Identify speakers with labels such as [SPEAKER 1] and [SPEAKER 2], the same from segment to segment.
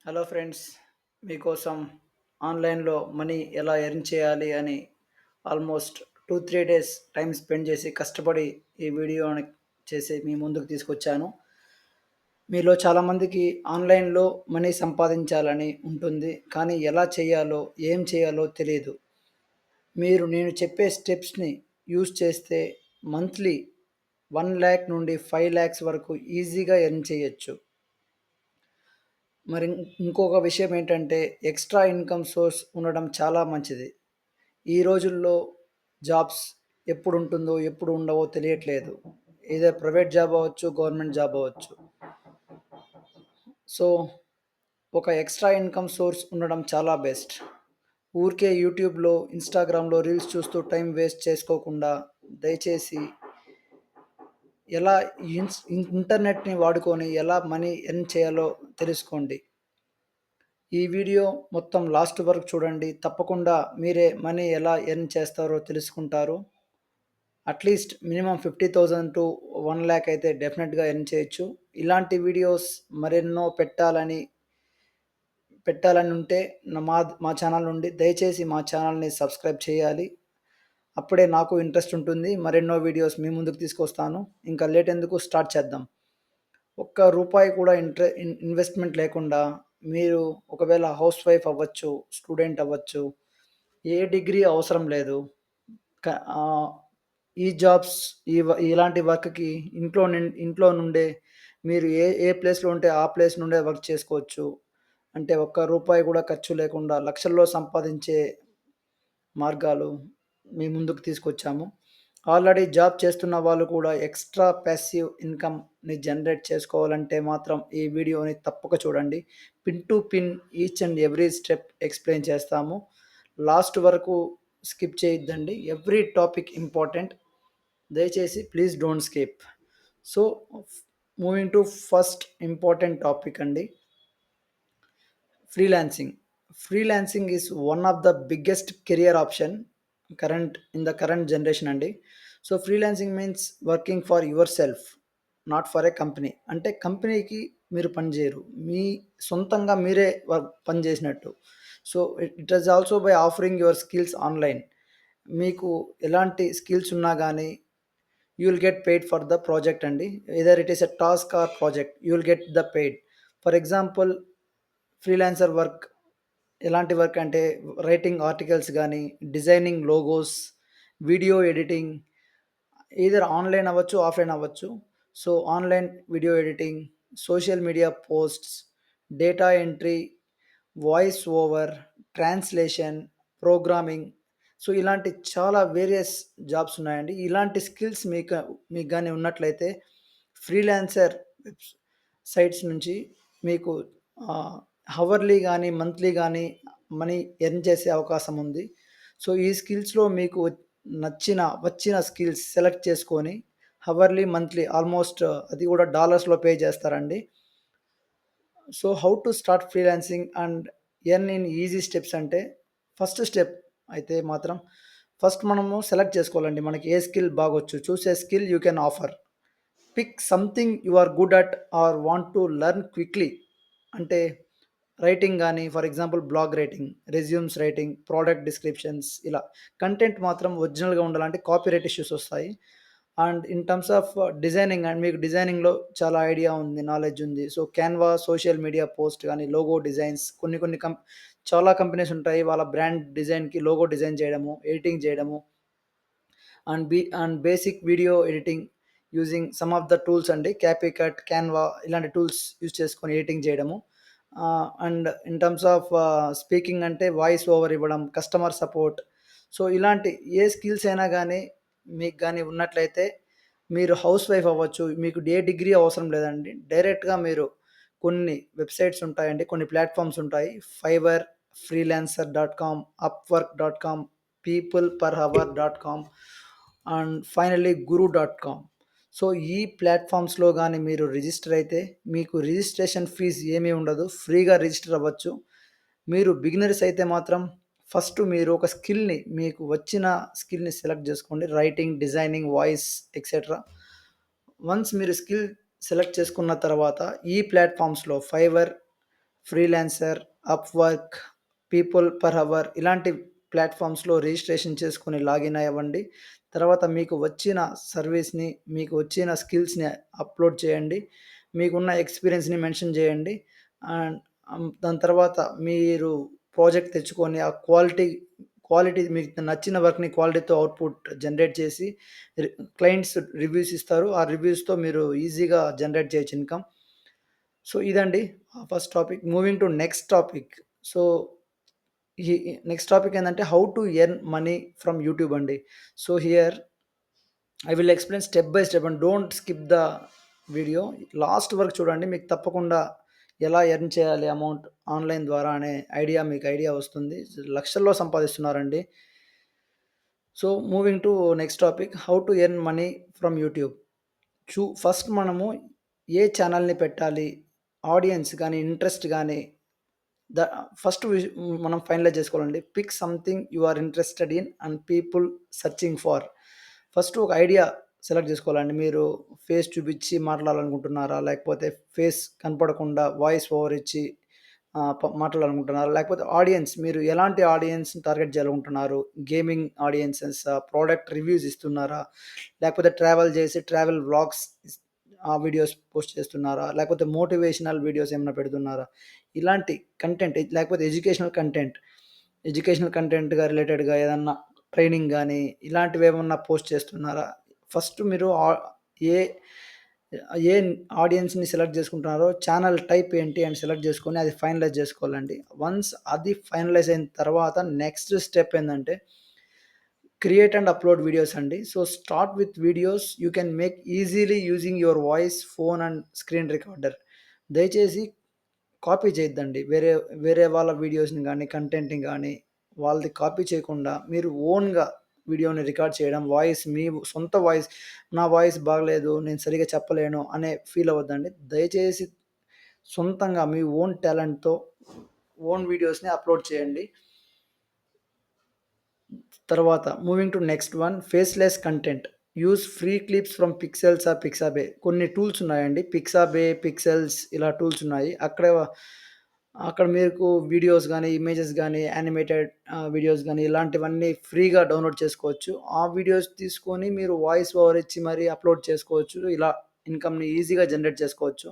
[SPEAKER 1] Hello friends, మీకోసం ఆన్లైన్లో money ఎలా ఎర్న్ చేయాలి అని ఆల్మోస్ట్ 2-3 డేస్ టైం స్పెండ్ చేసి కష్టపడి ఈ వీడియోని చేసి మీ ముందుకు తీసుకొచ్చాను. మీలో చాలామందికి ఆన్లైన్లో మనీ సంపాదించాలని ఉంటుంది, కానీ ఎలా చేయాలో ఏం చేయాలో తెలియదు. మీరు నేను చెప్పే స్టెప్స్ని యూస్ చేస్తే మంత్లీ 1 lakh నుండి 5 lakhs వరకు ఈజీగా ఎర్న్ చేయొచ్చు. మరి ఇంకొక విషయం ఏంటంటే ఎక్స్ట్రా ఇన్కమ్ సోర్స్ ఉండడం చాలా మంచిది. ఈ రోజుల్లో జాబ్స్ ఎప్పుడు ఉంటుందో ఎప్పుడు ఉండవో తెలియట్లేదు. ఏదో ప్రైవేట్ జాబ్ అవ్వచ్చు, గవర్నమెంట్ జాబ్ అవ్వచ్చు. సో ఒక ఎక్స్ట్రా ఇన్కమ్ సోర్స్ ఉండడం చాలా బెస్ట్. ఊరికే యూట్యూబ్లో, ఇన్స్టాగ్రామ్లో రీల్స్ చూస్తూ టైం వేస్ట్ చేసుకోకుండా దయచేసి ఎలా ఇంటర్నెట్ని వాడుకొని ఎలా మనీ ఎర్న్ చేయాలో తెలుసుకోండి. ఈ వీడియో మొత్తం లాస్ట్ వరకు చూడండి. తప్పకుండా మీరే మనీ ఎలా ఎర్న్ చేస్తారో తెలుసుకుంటారు. అట్లీస్ట్ మినిమం 50,000 టు 1 lakh అయితే డెఫినెట్గా ఎర్న్ చేయొచ్చు. ఇలాంటి వీడియోస్ మరెన్నో పెట్టాలని ఉంటే మా ఛానల్ నుండి దయచేసి మా ఛానల్ని సబ్స్క్రైబ్ చేయాలి. అప్పుడే నాకు ఇంట్రెస్ట్ ఉంటుంది, మరెన్నో వీడియోస్ మీ ముందుకు తీసుకొస్తాను. ఇంకా లేట్ ఎందుకు, స్టార్ట్ చేద్దాం. ఒక్క రూపాయి కూడా ఇన్వెస్ట్మెంట్ లేకుండా మీరు ఒకవేళ హౌస్ వైఫ్ అవ్వచ్చు, స్టూడెంట్ అవ్వచ్చు, ఏ డిగ్రీ అవసరం లేదు. క- ఆ, ఈ జాబ్స్ ఇలాంటి వర్క్కి ఇంట్లో నుండే మీరు ఏ ఏ ప్లేస్లో ఉంటే ఆ ప్లేస్ నుండే వర్క్ చేసుకోవచ్చు. అంటే ఒక్క రూపాయి కూడా ఖర్చు లేకుండా లక్షల్లో సంపాదించే మార్గాలు మీ ముందుకు తీసుకొచ్చాము. ఆల్రెడీ జాబ్ చేస్తున్న వాళ్ళు కూడా ఎక్స్ట్రా ప్యాసివ్ ఇన్కమ్ని జనరేట్ చేసుకోవాలంటే మాత్రం ఈ వీడియోని తప్పక చూడండి. Pin to pin each and every step explain చేస్తాము. లాస్ట్ వరకు స్కిప్ చేయొద్దండి. Every topic important. దయచేసి please don't skip. So moving to first important topic అండి, freelancing. Freelancing is one of the biggest career option current generation అండి. So freelancing means working for yourself, not for a company. అంటే కంపెనీకి మీరు పని చేయరు, మీ సొంతంగా మీరే పని చేసినట్టు. So it is also by offering your skills online. మీకు ఎలాంటి స్కిల్స్ ఉన్నా కానీ you will get paid for the project అండి. Either it is a task or project, you will get the paid. For example, freelancer work ఎలాంటి work అంటే writing articles కానీ, designing logos, video editing, either online అవ్వచ్చు, offline అవ్వచ్చు. So online video editing, social media posts, data entry, voice over, translation, programming. So ఇలాంటి చాలా various jobs ఉన్నాయండి. ఇలాంటి skills మీకు కానీ ఉన్నట్లయితే ఫ్రీలాన్సర్ సైట్స్ నుంచి మీకు హవర్లీ కానీ మంత్లీ కానీ మనీ ఎర్న్ చేసే అవకాశం ఉంది. సో ఈ స్కిల్స్లో మీకు వచ్చిన స్కిల్స్ సెలెక్ట్ చేసుకొని హవర్లీ మంత్లీ ఆల్మోస్ట్ అది కూడా డాలర్స్లో పే చేస్తారండి. So how to start freelancing and earn in easy steps అంటే, ఫస్ట్ స్టెప్ అయితే మాత్రం ఫస్ట్ మనము సెలెక్ట్ చేసుకోవాలండి మనకి ఏ స్కిల్ బాగొచ్చు. చూసే skill you can offer. Pick something you are good at or want to learn quickly. అంటే రైటింగ్ కానీ, for example blog writing, resumes writing, product descriptions, ఇలా కంటెంట్ మాత్రం ఒరిజినల్గా ఉండాలంటే కాపీరైట్ ఇష్యూస్ వస్తాయి. And in terms of designing, and మీకు డిజైనింగ్లో చాలా ఐడియా ఉంది, నాలెడ్జ్ ఉంది. So Canva, social media post కానీ, లోగో డిజైన్స్, కొన్ని చాలా కంపెనీస్ ఉంటాయి, వాళ్ళ బ్రాండ్ డిజైన్కి లోగో డిజైన్ చేయడము, ఎడిటింగ్ చేయడము, and basic video editing using some of the tools అండి, క్యాపీకట్, క్యాన్వా ఇలాంటి టూల్స్ యూజ్ చేసుకొని ఎడిటింగ్ చేయడము. And in terms of speaking అంటే వాయిస్ ఓవర్ ఇవ్వడం, కస్టమర్ సపోర్ట్. సో ఇలాంటి ఏ స్కిల్స్ అయినా కానీ మీకు కానీ ఉన్నట్లయితే మీరు హౌస్ వైఫ్ అవ్వచ్చు, మీకు ఏ డిగ్రీ అవసరం లేదండి. డైరెక్ట్గా మీరు కొన్ని వెబ్సైట్స్ ఉంటాయండి, కొన్ని ప్లాట్ఫామ్స్ ఉంటాయి. Fiverr, freelancer.com, upwork.com, peopleperhour.com and finally guru.com. So ఈ ప్లాట్ఫామ్స్లో కానీ మీరు రిజిస్టర్ అయితే మీకు రిజిస్ట్రేషన్ ఫీజు ఏమీ ఉండదు, ఫ్రీగా రిజిస్టర్ అవ్వచ్చు. మీరు బిగినర్స్ అయితే మాత్రం ఫస్ట్ మీరు ఒక మీకు వచ్చిన స్కిల్ని సెలెక్ట్ చేసుకోండి, writing, designing, voice etcetera. Once మీరు స్కిల్ సెలెక్ట్ చేసుకున్న తర్వాత ఈ ప్లాట్ఫామ్స్లో Fiverr, Freelancer, Upwork, People Per Hour ఇలాంటి ప్లాట్‌ఫామ్స్‌లో రిజిస్ట్రేషన్ చేసుకొని లాగిన్ అవ్వండి. తర్వాత మీకు వచ్చిన సర్వీస్‌ని, మీకు వచ్చిన స్కిల్స్‌ని అప్‌లోడ్ చేయండి. మీకున్న ఎక్స్‌పీరియన్స్‌ని మెన్షన్ చేయండి. అండ్ దాని తర్వాత మీరు ప్రాజెక్ట్ తెచ్చుకొని ఆ క్వాలిటీ మీకు నచ్చిన వర్క్‌ని క్వాలిటీతో అవుట్‌పుట్ జనరేట్ చేసి రి క్లయింట్స్ రివ్యూస్ ఇస్తారు. ఆ రివ్యూస్‌తో మీరు ఈజీగా జనరేట్ చేయొచ్చు ఇన్‌కమ్. సో, ఇదండి first topic. Moving to next topic. So, next topic ఏందంటే how to earn money from YouTube అండి. So, here I will explain step by step and don't skip the video. Last వరకు చూడండి. మీకు తప్పకుండా ఎలా earn చేయాలి amount online ద్వారా అనే ఐడియా వస్తుంది. లక్షల్లో సంపాదిస్తున్నారండి. So, moving to next topic how to earn money from YouTube. First మనము ఏ ఛానల్‌ని పెట్టాలి? ఆడియన్స్ గాని, ఇంట్రెస్ట్ గాని ద ఫస్ట్ మనం ఫైనలైజ్ చేసుకోవాలండి. Pick something you are interested in and people searching for. First ఒక ఐడియా సెలెక్ట్ చేసుకోవాలండి. మీరు ఫేస్ చూపించి మాట్లాడాలనుకుంటున్నారా? లేకపోతే ఫేస్ కనపడకుండా వాయిస్ ఓవర్ ఇచ్చి మాట్లాడాలనుకుంటున్నారా? లేకపోతే ఆడియన్స్ మీరు ఎలాంటి ఆడియన్స్‌ని టార్గెట్ చేయాలనుకుంటున్నారు? గేమింగ్ ఆడియన్సెసా? ప్రొడక్ట్ రివ్యూస్ ఇస్తున్నారా? లేకపోతే ట్రావెల్ చేసి ట్రావెల్ వ్లాగ్స్ ఆ వీడియోస్ పోస్ట్ చేస్తున్నారా? లేకపోతే మోటివేషనల్ వీడియోస్ ఏమైనా పెడుతున్నారా? ఇలాంటి కంటెంట్ లేకపోతే ఎడ్యుకేషనల్ కంటెంట్‌గా రిలేటెడ్‌గా ఏదన్నా ట్రైనింగ్ గాని, ఇలాంటివేమన్నా పోస్ట్ చేస్తున్నారా? ఫస్ట్ మీరు ఏ ఏ ఆడియన్స్‌ని సెలెక్ట్ చేసుకుంటున్నారో ఛానల్ టైప్ ఏంటి అని సెలెక్ట్ చేసుకొని అది ఫైనలైజ్ చేసుకోవాలండి. వన్స్ అది ఫైనలైజ్ అయిన తర్వాత నెక్స్ట్ స్టెప్ ఏందంటే క్రియేట్ అండ్ అప్‌లోడ్ వీడియోస్ అండి. So, start with videos you can make easily using your voice, phone and screen recorder. దయచేసి కాపీ చేయొద్దండి. వేరే వేరే వాళ్ళ వీడియోస్‌ని గానీ, కంటెంట్‌ని గానీ వాళ్ళది కాపీ చేయకుండా మీరు ఓన్‌గా వీడియోని రికార్డ్ చేయడం, మీ సొంత వాయిస్ నా వాయిస్ బాగలేదు, నేను సరిగ్గా చెప్పలేను అనే ఫీల్ అవ్వద్దండి. దయచేసి సొంతంగా మీ ఓన్ టాలెంట్‌తో ఓన్ వీడియోస్‌ని అప్‌లోడ్ చేయండి. తర్వాత moving to next one faceless content. Use free clips from Pexels or Pixabay. కొన్ని టూల్స్ ఉన్నాయండి. పిక్సాబే, పిక్సెల్స్ ఇలా టూల్స్ ఉన్నాయి. అక్కడ మీకు వీడియోస్ గానీ, ఇమేజెస్ గానీ, యానిమేటెడ్ వీడియోస్ గానీ ఇలాంటివన్నీ ఫ్రీగా డౌన్‌లోడ్ చేసుకోవచ్చు. ఆ వీడియోస్ తీసుకొని మీరు వాయిస్ ఓవర్ ఇచ్చి మరీ అప్‌లోడ్ చేసుకోవచ్చు. ఇలా ఇన్‌కమ్‌ని ఈజీగా జనరేట్ చేసుకోవచ్చు.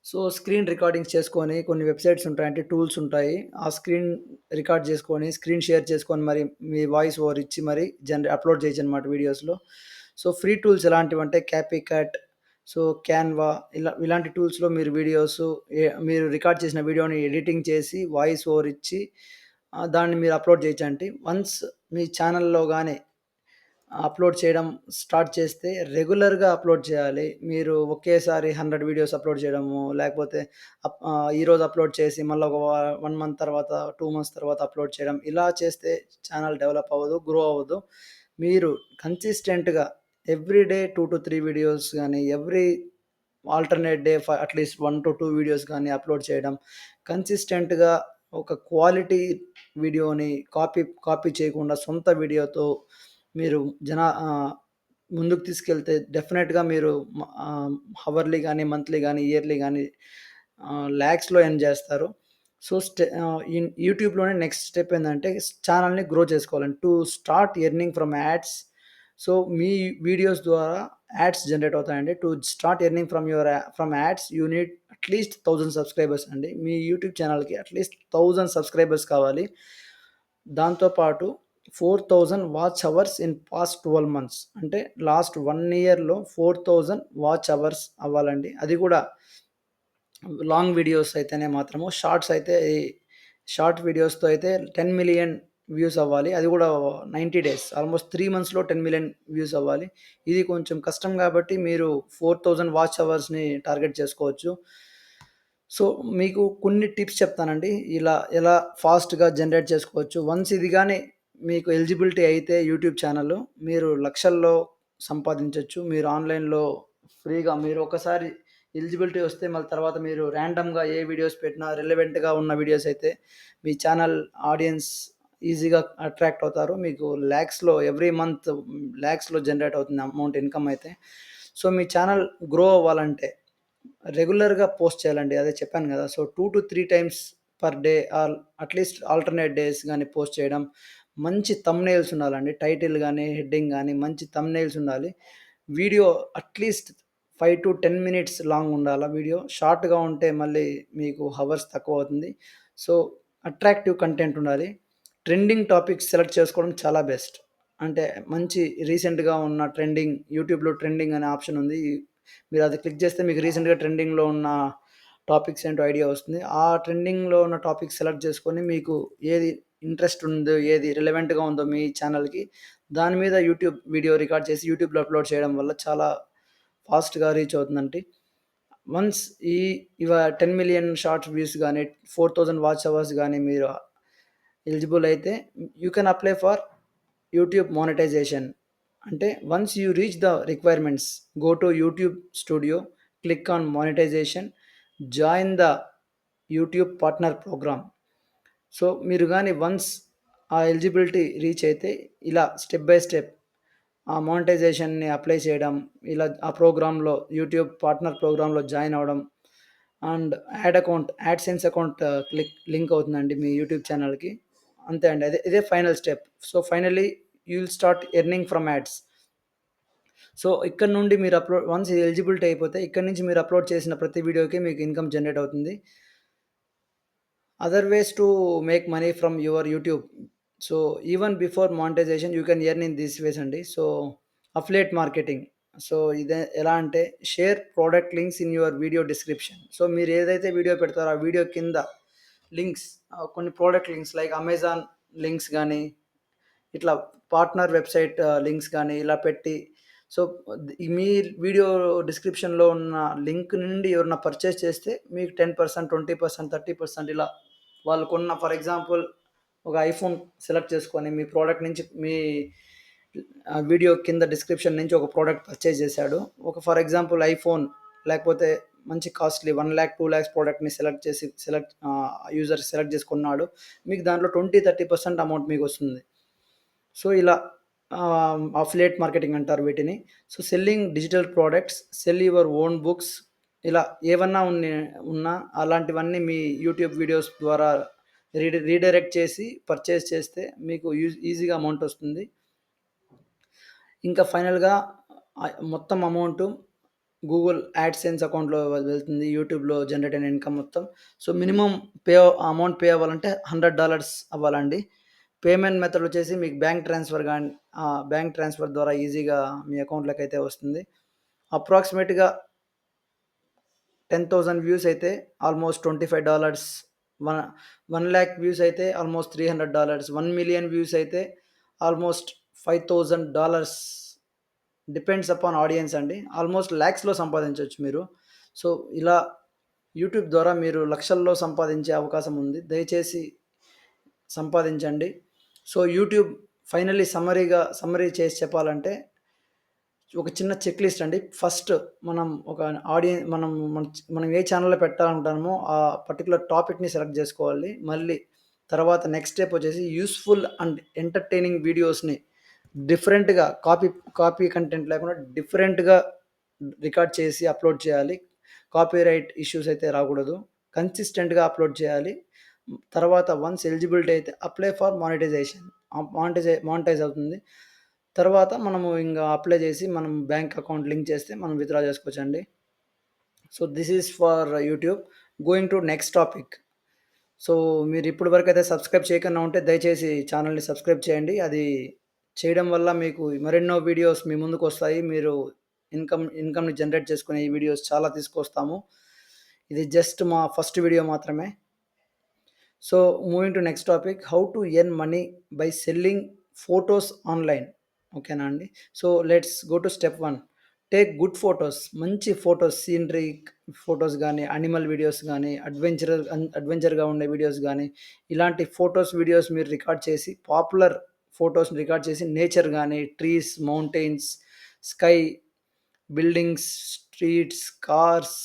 [SPEAKER 1] సో, స్క్రీన్ రికార్డింగ్స్ చేసుకొని కొన్ని వెబ్‌సైట్స్ ఉంటాయి. అంటే టూల్స్ ఉంటాయి. ఆ స్క్రీన్ రికార్డ్ చేసుకొని, స్క్రీన్ షేర్ చేసుకొని మరి మీ వాయిస్ ఓవర్ ఇచ్చి మరి అప్‌లోడ్ చేయొచ్చనమాట వీడియోస్‌లో. సో, ఫ్రీ టూల్స్ ఎలాంటివంటే క్యాపీకట్, సో, క్యాన్వా ఇలాంటి టూల్స్‌లో మీరు మీరు రికార్డ్ చేసిన వీడియోని ఎడిటింగ్ చేసి వాయిస్ ఓవర్ ఇచ్చి దాన్ని మీరు అప్‌లోడ్ చేయొచ్చండి. వన్స్ మీ ఛానెల్‌లో గాని అప్‌లోడ్ చేయడం స్టార్ట్ చేస్తే రెగ్యులర్‌గా అప్‌లోడ్ చేయాలి. మీరు ఒకేసారి 100 వీడియోస్ అప్‌లోడ్ చేయడము, లేకపోతే ఈరోజు అప్‌లోడ్ చేసి మళ్ళీ ఒక 1 మంత్ తర్వాత, 2 మంత్స్ తర్వాత అప్‌లోడ్ చేయడం. ఇలా చేస్తే ఛానెల్ డెవలప్ అవ్వదు, గ్రో అవ్వదు. మీరు కన్సిస్టెంట్‌గా ఎవ్రీ డే 2-3 వీడియోస్ గాని, ఆల్టర్‌నేట్ డే అట్‌లీస్ట్ 1-2 వీడియోస్ గాని అప్‌లోడ్ చేయడం. కన్సిస్టెంట్‌గా ఒక క్వాలిటీ వీడియోని కాపీ చేయకుండా సొంత వీడియోతో మీరు ముందుకు తీసుకెళ్తే డెఫినెట్‌గా మీరు హవర్లీ గాని, మంత్లీ గాని, ఇయర్లీ గాని లాక్స్‌లో ఎర్న్ చేస్తారు. సో, ఇన్ యూట్యూబ్‌లోనే నెక్స్ట్ స్టెప్ ఏందంటే ఛానెల్‌ని గ్రో చేసుకోవాలండి. To start earning from ads. So, me videos ద్వారా యాడ్స్ జనరేట్ అవుతాయండి. To start earning from ads you need at least 1000 subscribers అండి. మీ యూట్యూబ్ ఛానెల్‌కి అట్‌లీస్ట్ 1000 సబ్స్క్రైబర్స్ కావాలి. దాంతో పాటు 4000 watch hours in past 12 months. అంటే last 1 ఇయర్‌లో 4000 వాచ్ అవర్స్ అవ్వాలండి. అది కూడా లాంగ్ వీడియోస్ అయితేనే మాత్రము. షార్ట్ వీడియోస్‌తో అయితే 10,000,000 వ్యూస్ అవ్వాలి. అది కూడా 90 డేస్. ఆల్మోస్ట్ 3 మంత్స్‌లో 10,000,000 వ్యూస్ అవ్వాలి. ఇది కొంచెం కష్టం కాబట్టి మీరు 4000 వాచ్ అవర్స్‌ని టార్గెట్ చేసుకోవచ్చు. సో, మీకు కొన్ని టిప్స్ చెప్తానండి. ఎలా ఫాస్ట్‌గా జనరేట్ చేసుకోవచ్చు. వన్స్ ఇది గాని మీకు ఎలిజిబిలిటీ అయితే యూట్యూబ్ ఛానెల్ మీరు లక్షల్లో సంపాదించొచ్చు. మీరు ఆన్‌లైన్‌లో ఫ్రీగా మీరు ఒకసారి ఎలిజిబిలిటీ వస్తే మళ్ళీ తర్వాత మీరు ర్యాండమ్‌గా ఏ వీడియోస్ పెట్టినా రిలవెంట్‌గా ఉన్న వీడియోస్ అయితే మీ ఛానల్ ఆడియన్స్ ఈజీగా అట్రాక్ట్ అవుతారు. మీకు ఎవ్రీ మంత్ లాక్స్‌లో జనరేట్ అవుతుంది అమౌంట్ ఇన్‌కమ్ అయితే. సో, మీ ఛానల్ గ్రో అవ్వాలంటే రెగ్యులర్‌గా పోస్ట్ చేయాలండి. అదే చెప్పాను గదా! So, 2-3 times per day or at least alternate days గాని పోస్ట్ చేయడం. మంచి థంబ్‌నెయిల్స్ ఉండాలండి. టైటిల్ గాని, హెడ్డింగ్ గాని మంచి థంబ్‌నెయిల్స్ ఉండాలి. వీడియో అట్‌లీస్ట్ 5-10 మినిట్స్ లాంగ్ ఉండాలా వీడియో. షార్ట్‌గా ఉంటే మళ్ళీ మీకు హవర్స్ తక్కువవుతుంది. సో, అట్రాక్టివ్ కంటెంట్ ఉండాలి. ట్రెండింగ్ టాపిక్స్ సెలెక్ట్ చేసుకోవడం చాలా బెస్ట్. అంటే మంచి రీసెంట్‌గా ఉన్న యూట్యూబ్‌లో ట్రెండింగ్ అనే ఆప్షన్ ఉంది. మీరది క్లిక్ చేస్తే మీకు రీసెంట్‌గా ట్రెండింగ్‌లో ఉన్న టాపిక్స్ ఏంటో ఐడియా వస్తుంది. ఆ ట్రెండింగ్‌లో ఉన్న టాపిక్స్ సెలెక్ట్ చేసుకొని మీకు ఏది ఇంట్రెస్ట్ ఉందో, ఏది రిలవెంట్‌గా ఉందో మీ ఛానల్‌కి, దాని మీద యూట్యూబ్ వీడియో రికార్డ్ చేసి యూట్యూబ్‌లో అప్‌లోడ్ చేయడం వల్ల చాలా ఫాస్ట్‌గా రీచ్ అవుతుందండి. వన్స్ ఈ ఇవ 10,000,000 షార్ట్స్ వ్యూస్ గాని, 4,000 వాచ్ అవర్స్ గాని మీరు ఎలిజిబుల్ అయితే you can apply for YouTube monetisation. అంటే once you reach the requirements, go to YouTube Studio, click on monetisation, join the YouTube Partner Program. So మీరు గాని వన్స్ ఆ ఎలిజిబిలిటీ రీచ్ అయితే ఇలా స్టెప్ బై స్టెప్ ఆ మానిటైజేషన్‌ని apply చేయడం, ఇలా ఆ ప్రోగ్రామ్‌లో యూట్యూబ్ పార్ట్నర్ ప్రోగ్రామ్‌లో జాయిన్ అవ్వడం అండ్ యాడ్‌సెన్స్ అకౌంట్ లింక్ అవుతుందండి మీ యూట్యూబ్ ఛానల్‌కి. అంతే అండి. ఇదే final step. So, finally you will start earning from ads. So, ఇక్కడ నుండి మీరు వన్స్ ఎలిజిబిలిటీ అయిపోతే ఇక్కడి నుంచి మీరు అప్‌లోడ్ చేసిన ప్రతి వీడియోకి మీకు ఇన్‌కమ్ జనరేట్ అవుతుంది. Other ways to make money from your YouTube. So even before monetization you can earn in these ways అండి. So affiliate marketing. సో ఇదే ఎలా అంటే share product links in your video description. So మీరు ఏదైతే video పెడతారో ఆ video కింద links, కొన్ని product links like Amazon links గానీ, ఇట్లా పార్ట్నర్ వెబ్‌సైట్ లింక్స్ గానీ ఇలా పెట్టి, సో, మీ వీడియో డిస్క్రిప్షన్‌లో ఉన్న లింక్ నుండి ఎవరైనా పర్చేస్ చేస్తే మీకు 10%, 20%, 30% ఇలా వాళ్ళు కొన్న ఫర్ ఎగ్జాంపుల్ ఒక ఐఫోన్ సెలెక్ట్ చేసుకొని మీ ప్రోడక్ట్ నుంచి మీ వీడియో కింద డిస్క్రిప్షన్ నుంచి ఒక ప్రోడక్ట్ పర్చేస్ చేశాడు. ఒక ఫర్ ఎగ్జాంపుల్ ఐఫోన్ లేకపోతే మంచి కాస్ట్‌లీ 1,00,000, 2,00,000 ప్రోడక్ట్‌ని యూజర్ సెలెక్ట్ చేసి కొన్నాడు. మీకు దాంట్లో 20, 30% అమౌంట్ మీకొస్తుంది. సో, ఇలా అఫిలియేట్ మార్కెటింగ్ అంటారు వీటిని. So, selling digital products, cell your own books, ఇలా ఏవన్నా ఉన్నా అలాంటివన్నీ మీ యూట్యూబ్ వీడియోస్ ద్వారా రీడైరెక్ట్ చేసి పర్చేస్ చేస్తే మీకు ఈజీగా అమౌంట్ వస్తుంది. ఇంకా ఫైనల్‌గా మొత్తం అమౌంటు గూగుల్ యాడ్‌సెన్స్ అకౌంట్‌లో వెళ్తుంది. యూట్యూబ్‌లో జనరేట్ అయిన ఇన్‌కమ్ మొత్తం. సో, మినిమమ్ అమౌంట్ పే అవ్వాలంటే $100 అవ్వాలండి. పేమెంట్ మెథడ్ వచ్చేసి మీకు బ్యాంక్ ట్రాన్స్‌ఫర్ ద్వారా ఈజీగా మీ అకౌంట్‌లోకైతే వస్తుంది. అప్రాక్సిమేట్‌గా 10,000 వ్యూస్ అయితే ఆల్మోస్ట్ $25, వన్ 1,00,000 వ్యూస్ అయితే ఆల్మోస్ట్ $300, 1,000,000 వ్యూస్ అయితే ఆల్మోస్ట్ $5,000. డిపెండ్స్ అపాన్ ఆడియన్స్ అండి. ఆల్మోస్ట్ లాక్స్‌లో సంపాదించొచ్చు మీరు. సో, ఇలా యూట్యూబ్ ద్వారా మీరు లక్షల్లో సంపాదించే అవకాశం ఉంది. దయచేసి సంపాదించండి. సో, యూట్యూబ్ సమ్మరీ చేసి చెప్పాలంటే ఒక చిన్న చెక్ లిస్ట్ అండి. ఫస్ట్ మనం ఒక మనం ఏ ఛానెల్‌లో పెట్టాలనుకుంటున్నామో ఆ పర్టిక్యులర్ టాపిక్‌ని సెలెక్ట్ జేసుకోవాలి. మళ్ళీ తర్వాత నెక్స్ట్ స్టెప్ వచ్చేసి యూజ్‌ఫుల్ అండ్ ఎంటర్‌టైనింగ్ వీడియోస్‌ని డిఫరెంట్‌గా కాపీ కంటెంట్ లేకుండా డిఫరెంట్‌గా రికార్డ్ చేసి అప్‌లోడ్ చేయాలి. కాపీరైట్ ఇష్యూస్ అయితే రాకూడదు. కన్సిస్టెంట్‌గా అప్‌లోడ్ చేయాలి. తర్వాత వన్స్ ఎలిజిబిలిటీ అయితే అప్లై ఫర్ మానిటైజేషన్. మానిటైజ్ అవుతుంది. తర్వాత మనము ఇంగ అప్లై చేసి మనం బ్యాంక్ అకౌంట్ లింక్ చేస్తే మనం విత్‌డ్రా చేసుకోవచ్చండి. So, this is for YouTube. Going to next topic. So, మీరు ఇప్పటి వరకైతే సబ్స్క్రైబ్ చేయకుండా ఉంటే దయచేసి ఛానెల్‌ని సబ్స్క్రైబ్ చేయండి. అది చేయడం వల్ల మీకు మరెన్నో వీడియోస్ మీ ముందుకొస్తాయి. మీరు ఇన్‌కమ్‌ని జనరేట్ చేసుకునే ఈ వీడియోస్ చాలా తీసుకొస్తాము. ఇది జస్ట్ మా ఫస్ట్ వీడియో మాత్రమే. So, moving to next topic, how to earn money by selling photos online. ఓకేనా అండి. So, let's go to step 1. Take good photos. మంచి ఫోటోస్, సీనరీ ఫోటోస్ గానీ, యానిమల్ వీడియోస్ గానీ, అడ్వెంచర్‌గా ఉండే వీడియోస్ గానీ, ఇలాంటి వీడియోస్ మీరు రికార్డ్ చేసి, పాపులర్ ఫోటోస్‌ని రికార్డ్ చేసి నేచర్ గానీ, trees, mountains, sky, buildings, streets, cars,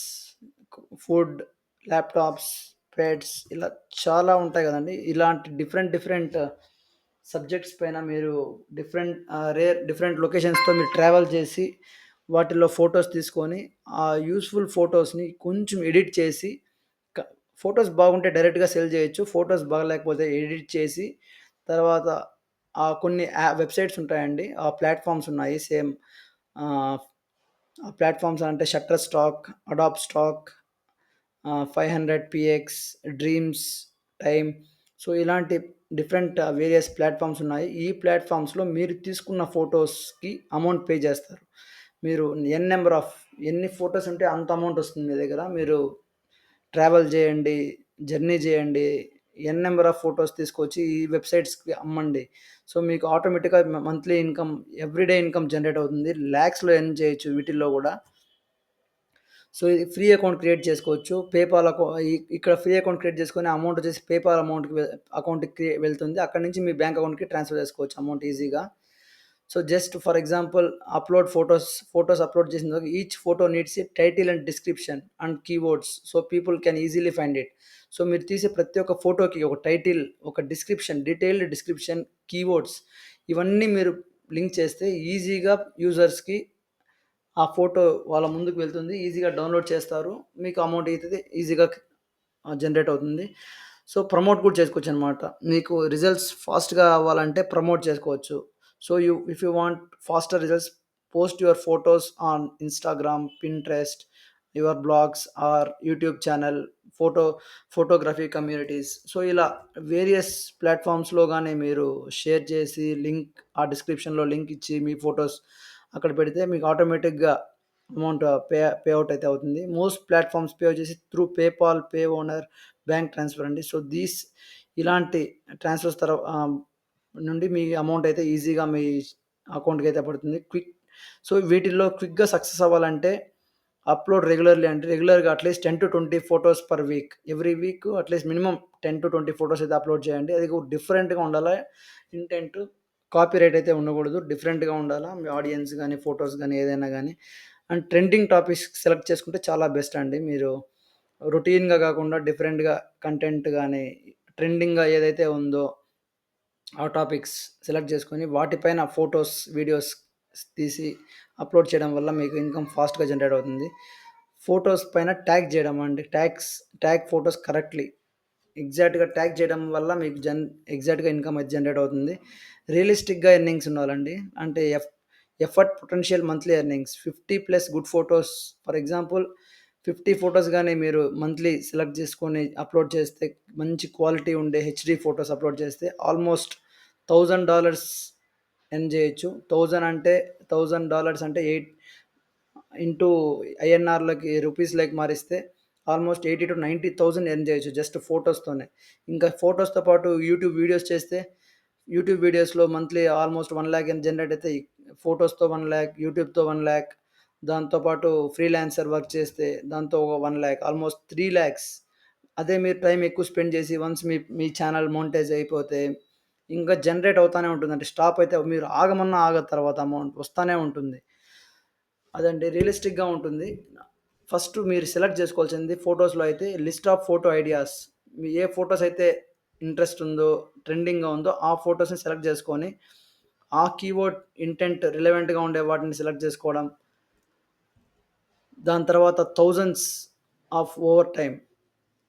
[SPEAKER 1] food, laptops, pets ఇలా చాలా ఉంటాయి గదండీ. ఇలాంటి డిఫరెంట్ సబ్జెక్ట్స్ పైన మీరు డిఫరెంట్ లొకేషన్స్‌తో మీరు ట్రావెల్ చేసి, వాటిల్లో ఫోటోస్ తీసుకొని, ఆ యూజ్‌ఫుల్ ఫోటోస్‌ని కొంచెం ఎడిట్ చేసి క ఫోటోస్ బాగుంటే డైరెక్ట్‌గా సెల్ జేయొచ్చు. ఫోటోస్ బాగాలేకపోతే ఎడిట్ చేసి, తర్వాత కొన్ని వెబ్‌సైట్స్ ఉంటాయండి. ఆ ప్లాట్‌ఫార్మ్స్ ఉన్నాయి. సేమ్ ఆహ్, ఆ ప్లాట్‌ఫార్మ్స్ అంటే Shutterstock, Adobe Stock, 500 PX, Dreamstime. So, ఇలాంటి డిఫరెంట్ వేరియస్ ప్లాట్‌ఫార్మ్స్ ఉన్నాయి. ఈ ప్లాట్‌ఫార్మ్స్‌లో మీరు తీసుకున్న ఫోటోస్‌కి అమౌంట్ పే చేస్తారు. మీరు ఎన్ నంబర్ ఆఫ్ ఎన్ని ఫోటోస్ ఉంటే అంత అమౌంట్ వస్తుంది మీ దగ్గర. మీరు ట్రావెల్ జేయండి, జర్నీ జేయండి. ఎన్ నంబర్ ఆఫ్ ఫోటోస్ తీసుకొచ్చి ఈ వెబ్‌సైట్స్‌కి అమ్మండి. సో, మీకు ఆటోమేటిక్‌గా monthly income, every day income generate అవుతుంది. లాక్స్‌లో ఎర్న్ చేయొచ్చు వీటిల్లో గూడా. సో, ఇది ఫ్రీ అకౌంట్ క్రియేట్ చేసుకోవచ్చు. పేపాల్ ఇక్కడ ఫ్రీ అకౌంట్ క్రియేట్ చేసుకొని అమౌంట్ వచ్చేసి పేపాల్ అకౌంట్‌కి వెళ్తుంది. అక్కడి నుంచి మీ బ్యాంక్ అకౌంట్‌కి ట్రాన్స్‌ఫర్ చేసుకోవచ్చు అమౌంట్ ఈజీగా. So, just for example upload photos upload చేసిన తర్వాత each photo needs a title and description and keywords. So, people can easily find it. So, మీరు తీసే ప్రతి ఒక్క ఫోటోకి ఒక టైటిల్, ఒక డిస్క్రిప్షన్, డీటెయిల్డ్ డిస్క్రిప్షన్, కీవర్డ్స్ ఇవన్నీ మీరు లింక్ చేస్తే ఈజీగా యూజర్స్‌కి ఆ ఫోటో వాళ్ళ ముందుకు వెళ్తుంది. ఈజీగా డౌన్‌లోడ్ చేస్తారు. మీకు అమౌంట్ అయితది ఈజీగా జనరేట్ అవుతుంది. సో, ప్రమోట్ కూడా చేసుకోవచ్చనమాట. మీకు రిజల్ట్స్ ఫాస్ట్‌గా అవ్వాలంటే ప్రమోట్ చేసుకోవచ్చు. So, if you want faster results, post your photos on Instagram, Pinterest, your blogs or YouTube channel, photo photography communities. So, ఇలా వేరియస్ ప్లాట్‌ఫార్మ్స్‌లో గాని మీరు షేర్ చేసి ఆ డిస్క్రిప్షన్‌లో లింక్ ఇచ్చి మీ ఫోటోస్ అక్కడ పెడితే మీకు ఆటోమేటిక్‌గా అమౌంట్ పే ఔట్ అయితే అవుతుంది. మోస్ట్ ప్లాట్‌ఫార్మ్స్ పే వచ్చేసి through PayPal, pay owner, bank transfer అండి. సో, ఇలాంటి ట్రాన్స్‌ఫర్స్ నుండి మీ అమౌంట్ అయితే ఈజీగా మీ అకౌంట్‌కి అయితే పడుతుంది. సో, వీటిల్లో క్విక్‌గా సక్సెస్ అవ్వాలంటే అప్‌లోడ్ రెగ్యులర్‌లీ అంటే రెగ్యులర్‌గా at least 10-20 photos per week. Every week at least minimum 10-20 photos అయితే అప్‌లోడ్ చేయండి. అది డిఫరెంట్‌గా ఉండాలా. ఇంటెంట్ కాపీరైట్ అయితే ఉండకూడదు. డిఫరెంట్‌గా ఉండాలా. మీ ఆడియన్స్ గాని, ఫోటోస్ గాని ఏదైనా గాని. అండ్ ట్రెండింగ్ టాపిక్స్ సెలెక్ట్ చేసుకుంటే చాలా బెస్ట్ అండి. మీరు రొటీన్‌గా గాకుండా డిఫరెంట్‌గా కంటెంట్ గాని, ట్రెండింగ్‌గా ఏదైతే ఉందో ఆ టాపిక్స్ సెలెక్ట్ చేసుకొని వాటిపైన ఫోటోస్, వీడియోస్ తీసి అప్‌లోడ్ చేయడం వల్ల మీకు ఇన్‌కమ్ ఫాస్ట్‌గా జనరేట్ అవుతుంది. ఫోటోస్ పైన ట్యాగ్ చేయడం అండి. Tag photos correctly. ఎగ్జాక్ట్‌గా ట్యాగ్ చేయడం వల్ల మీకు ఎగ్జాక్ట్‌గా ఇన్‌కమ్ అయితే జనరేట్ అవుతుంది. రియలిస్టిక్‌గా ఎర్నింగ్స్ ఉండాలండి. అంటే effort potential monthly earnings 50 plus good photos. For example 50 photos గాని మీరు మంత్లీ సెలెక్ట్ చేసుకొని అప్‌లోడ్ చేస్తే, మంచి క్వాలిటీ ఉండే హెచ్‌డీ ఫోటోస్ అప్‌లోడ్ చేస్తే ఆల్‌మోస్ట్ $1000 ఎర్న్ చేయొచ్చు. 1000 అంటే $1000 అంటే 8 ఇంటూ ఐఎన్ఆర్‌లకి రూపీస్‌లోకి మారిస్తే ఆల్‌మోస్ట్ 80,000-90,000 ఎర్న్ చేయొచ్చు జస్ట్ ఫోటోస్‌తోనే. ఇంకా ఫోటోస్‌తో పాటు యూట్యూబ్ వీడియోస్ చేస్తే, యూట్యూబ్ వీడియోస్‌లో మంత్లీ ఆల్‌మోస్ట్ 1,00,000 జనరేట్ అయితాయి. ఫోటోస్‌తో 1,00,000, యూట్యూబ్‌తో 1,00,000, దాంతో పాటు ఫ్రీలాన్సర్ వర్క్ చేస్తే దాంతో ఒక 1,00,000, ఆల్‌మోస్ట్ 3,00,000. అదే మీరు టైం ఎక్కువ స్పెండ్ చేసి వన్స్ మీ మీ ఛానల్ మోనిటైజ్ అయిపోతే ఇంకా జనరేట్ అవుతానే ఉంటుందండి. స్టాప్ అయితే మీరు ఆగమన్నా ఆగదు, తర్వాత అమౌంట్ వస్తానే ఉంటుంది. అదండి రియలిస్టిక్‌గా ఉంటుంది. ఫస్ట్ మీరు సెలెక్ట్ చేసుకోవాల్సింది ఫోటోస్‌లో అయితే list of photo ideas. Me A photos అయితే ఇంట్రెస్ట్ ఉందో, ట్రెండింగ్‌గా ఉందో ఆ ఫోటోస్‌ని సెలెక్ట్ చేసుకొని, ఆ కీవర్డ్ ఇంటెంట్ రిలవెంట్‌గా ఉండే వాటిని సెలెక్ట్ చేసుకోవడం. దాని తర్వాత థౌసండ్స్ ఆఫ్ ఓవర్ టైమ్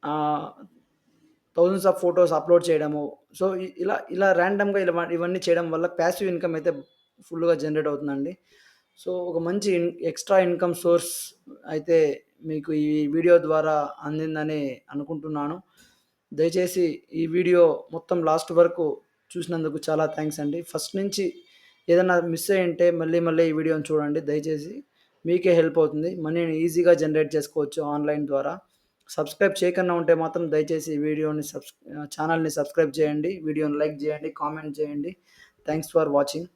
[SPEAKER 1] ఆహ్, థౌసండ్స్ ఆఫ్ ఫోటోస్ అప్‌లోడ్ చేయడము. సో, ఇలా ర్యాండమ్‌గా ఇవన్నీ చేయడం వల్ల పాసివ్ ఇన్‌కమ్ అయితే ఫుల్‌గా జనరేట్ అవుతుందండి. సో, ఒక మంచి ఎక్స్‌ట్రా ఇన్‌కమ్ సోర్స్ అయితే మీకు ఈ వీడియో ద్వారా అందిందని అనుకుంటున్నాను. దయచేసి ఈ వీడియో మొత్తం లాస్ట్ వరకు చూసినందుకు చాలా థాంక్స్ అండి. ఫస్ట్ నుంచి ఏదన్నా మిస్ అయ్యుంటే మళ్ళీ మళ్ళీ ఈ వీడియోని చూడండి దయచేసి. మీకే హెల్ప్ అవుతుంది. మనీని ఈజీగా జనరేట్ చేసుకోవచ్చు ఆన్‌లైన్ ద్వారా. సబ్స్క్రైబ్ చేయకుండా ఉంటే మాత్రం దయచేసి ఈ ఛానెల్‌ని సబ్స్క్రైబ్ చేయండి. వీడియోని లైక్ చేయండి, కామెంట్ చేయండి. Thanks for watching.